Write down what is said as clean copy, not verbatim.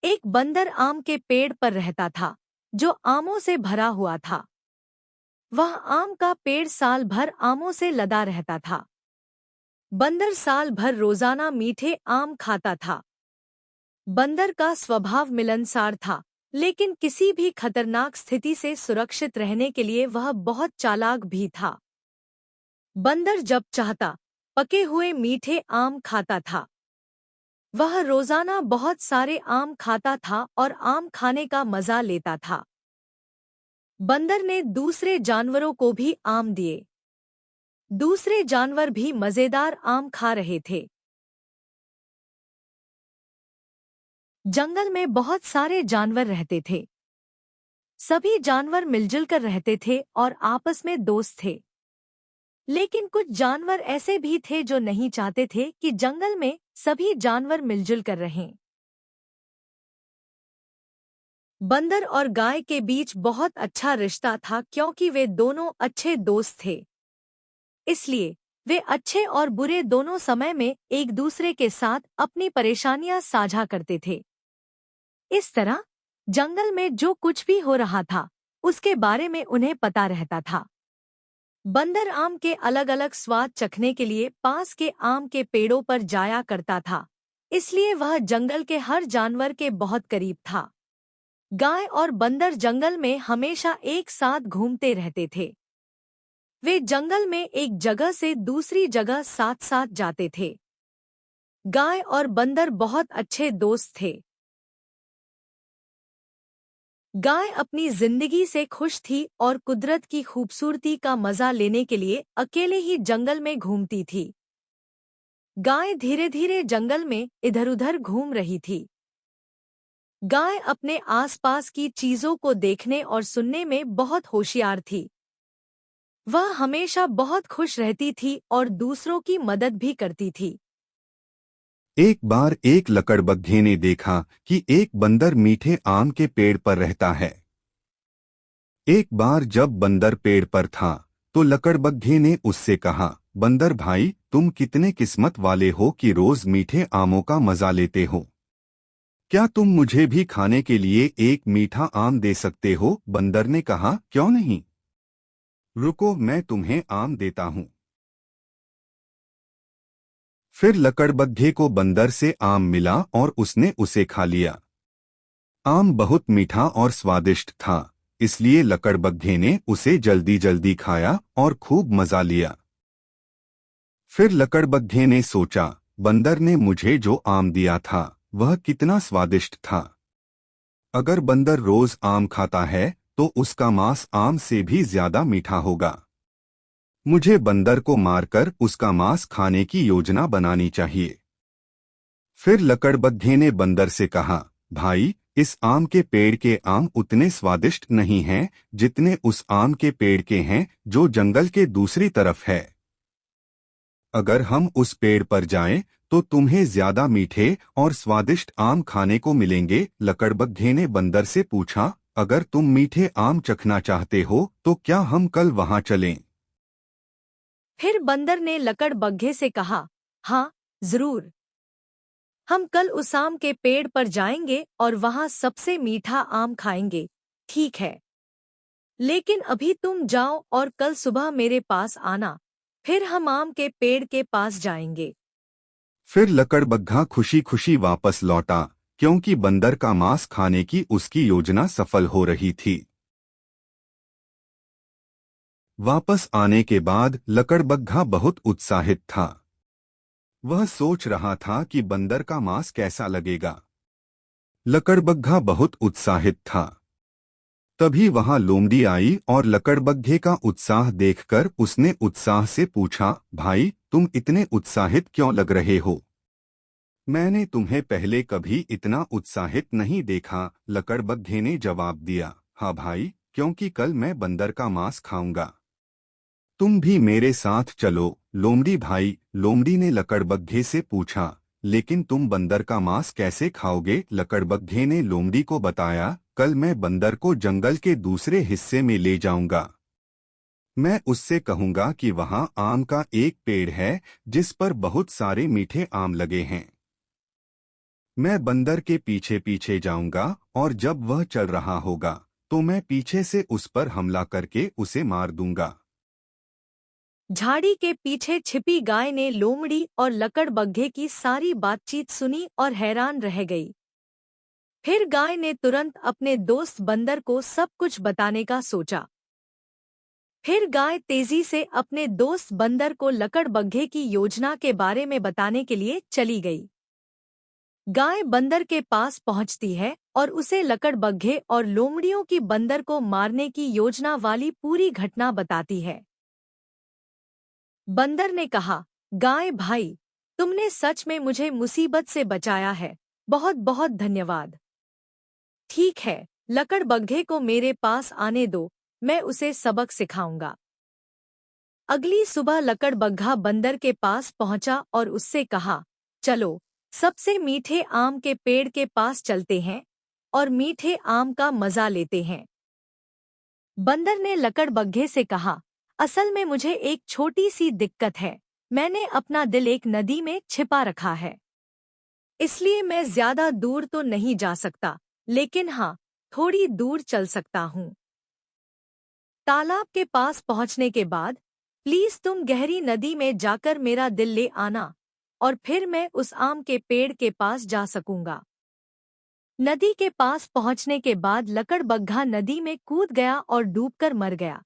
एक बंदर आम के पेड़ पर रहता था, जो आमों से भरा हुआ था। वह आम का पेड़ साल भर आमों से लदा रहता था। बंदर साल भर रोजाना मीठे आम खाता था। बंदर का स्वभाव मिलनसार था, लेकिन किसी भी खतरनाक स्थिति से सुरक्षित रहने के लिए वह बहुत चालाक भी था। बंदर जब चाहता, पके हुए मीठे आम खाता था। वह रोजाना बहुत सारे आम खाता था और आम खाने का मजा लेता था। बंदर ने दूसरे जानवरों को भी आम दिए। दूसरे जानवर भी मजेदार आम खा रहे थे। जंगल में बहुत सारे जानवर रहते थे। सभी जानवर मिलजुल कर रहते थे और आपस में दोस्त थे। लेकिन कुछ जानवर ऐसे भी थे जो नहीं चाहते थे कि जंगल में सभी जानवर मिलजुल कर रहें। बंदर और गाय के बीच बहुत अच्छा रिश्ता था, क्योंकि वे दोनों अच्छे दोस्त थे। इसलिए वे अच्छे और बुरे दोनों समय में एक दूसरे के साथ अपनी परेशानियां साझा करते थे। इस तरह जंगल में जो कुछ भी हो रहा था, उसके बारे में उन्हें पता रहता था। बंदर आम के अलग अलग स्वाद चखने के लिए पास के आम के पेड़ों पर जाया करता था, इसलिए वह जंगल के हर जानवर के बहुत करीब था। गाय और बंदर जंगल में हमेशा एक साथ घूमते रहते थे। वे जंगल में एक जगह से दूसरी जगह साथ साथ जाते थे। गाय और बंदर बहुत अच्छे दोस्त थे। गाय अपनी जिंदगी से खुश थी और कुदरत की खूबसूरती का मजा लेने के लिए अकेले ही जंगल में घूमती थी। गाय धीरे धीरे जंगल में इधर-उधर घूम रही थी। गाय अपने आसपास की चीजों को देखने और सुनने में बहुत होशियार थी। वह हमेशा बहुत खुश रहती थी और दूसरों की मदद भी करती थी। एक बार एक लकड़बग्घे ने देखा कि एक बंदर मीठे आम के पेड़ पर रहता है। एक बार जब बंदर पेड़ पर था, तो लकड़बग्घे ने उससे कहा, बंदर भाई, तुम कितने किस्मत वाले हो कि रोज मीठे आमों का मजा लेते हो। क्या तुम मुझे भी खाने के लिए एक मीठा आम दे सकते हो? बंदर ने कहा, क्यों नहीं, रुको, मैं तुम्हें आम देता हूँ। फिर लकड़बग्घे को बंदर से आम मिला और उसने उसे खा लिया। आम बहुत मीठा और स्वादिष्ट था, इसलिए लकड़बग्घे ने उसे जल्दी जल्दी खाया और खूब मजा लिया। फिर लकड़बग्घे ने सोचा, बंदर ने मुझे जो आम दिया था वह कितना स्वादिष्ट था। अगर बंदर रोज आम खाता है तो उसका मांस आम से भी ज्यादा मीठा होगा। मुझे बंदर को मारकर उसका मांस खाने की योजना बनानी चाहिए। फिर लकड़बग्घे ने बंदर से कहा, भाई, इस आम के पेड़ के आम उतने स्वादिष्ट नहीं हैं जितने उस आम के पेड़ के हैं जो जंगल के दूसरी तरफ है। अगर हम उस पेड़ पर जाएं तो तुम्हें ज्यादा मीठे और स्वादिष्ट आम खाने को मिलेंगे। लकड़बग्घे ने बंदर से पूछा, अगर तुम मीठे आम चखना चाहते हो तो क्या हम कल वहां चलें? फिर बंदर ने लकड़बग्घे से कहा, हाँ, जरूर। हम कल उस आम के पेड़ पर जाएंगे और वहां सबसे मीठा आम खाएंगे। ठीक है, लेकिन अभी तुम जाओ और कल सुबह मेरे पास आना, फिर हम आम के पेड़ के पास जाएंगे। फिर लकड़बग्घा खुशी खुशी वापस लौटा, क्योंकि बंदर का मांस खाने की उसकी योजना सफल हो रही थी। वापस आने के बाद लकड़बग्घा बहुत उत्साहित था। वह सोच रहा था कि बंदर का मांस कैसा लगेगा। लकड़बग्घा बहुत उत्साहित था। तभी वहां लोमड़ी आई और लकड़बग्घे का उत्साह देखकर उसने उत्साह से पूछा, भाई, तुम इतने उत्साहित क्यों लग रहे हो? मैंने तुम्हें पहले कभी इतना उत्साहित नहीं देखा। लकड़बग्घे ने जवाब दिया, हाँ भाई, क्योंकि कल मैं बंदर का मांस खाऊंगा। तुम भी मेरे साथ चलो। लोमड़ी भाई, लोमड़ी ने लकड़बग्घे से पूछा, लेकिन तुम बंदर का मांस कैसे खाओगे? लकड़बग्घे ने लोमड़ी को बताया, कल मैं बंदर को जंगल के दूसरे हिस्से में ले जाऊंगा। मैं उससे कहूंगा कि वहां आम का एक पेड़ है जिस पर बहुत सारे मीठे आम लगे हैं। मैं बंदर के पीछे पीछे जाऊंगा और जब वह चल रहा होगा तो मैं पीछे से उस पर हमला करके उसे मार दूंगा। झाड़ी के पीछे छिपी गाय ने लोमड़ी और लकड़बग्घे की सारी बातचीत सुनी और हैरान रह गई। फिर गाय ने तुरंत अपने दोस्त बंदर को सब कुछ बताने का सोचा। फिर गाय तेजी से अपने दोस्त बंदर को लकड़बग्घे की योजना के बारे में बताने के लिए चली गई। गाय बंदर के पास पहुंचती है और उसे लकड़बग्घे और लोमड़ियों की बंदर को मारने की योजना वाली पूरी घटना बताती है। बंदर ने कहा, गाय भाई, तुमने सच में मुझे मुसीबत से बचाया है, बहुत बहुत धन्यवाद। ठीक है, लकड़बग्घे को मेरे पास आने दो, मैं उसे सबक सिखाऊंगा। अगली सुबह लकड़बग्घा बंदर के पास पहुंचा और उससे कहा, चलो सबसे मीठे आम के पेड़ के पास चलते हैं और मीठे आम का मजा लेते हैं। बंदर ने लकड़बग्घे से कहा, असल में मुझे एक छोटी सी दिक्कत है, मैंने अपना दिल एक नदी में छिपा रखा है, इसलिए मैं ज्यादा दूर तो नहीं जा सकता, लेकिन हाँ, थोड़ी दूर चल सकता हूँ। तालाब के पास पहुंचने के बाद प्लीज तुम गहरी नदी में जाकर मेरा दिल ले आना, और फिर मैं उस आम के पेड़ के पास जा सकूंगा। नदी के पास पहुंचने के बाद लकड़बग्घा नदी में कूद गया और डूबकर मर गया।